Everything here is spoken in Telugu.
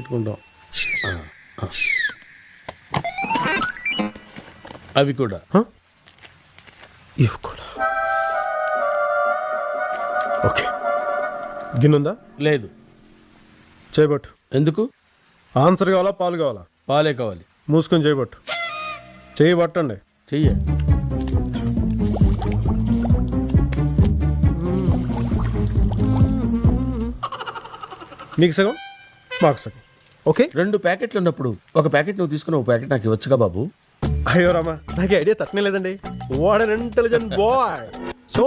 పెట్టుకుంటాం. అవి కూడా ఇవి కూడా. ఓకే, గిన్నుందా? లేదు. చేయబట్టు. ఎందుకు? ఆన్సర్ కావాలా పాలు కావాలా? పాలే కావాలి. మూసుకొని చేయబట్టు. చేయి పట్టండి. చెయ్య. నీకు సగం మాకు సగం. ఓకే. 2 ప్యాకెట్లు ఉన్నప్పుడు ఒక ప్యాకెట్ నువ్వు తీసుకుని ఒక ప్యాకెట్ నాకు ఇవ్వచ్చుగా బాబు. అయ్యో రామా, నాకు ఐడియా తట్టనే లేదండి. What an intelligent boy. So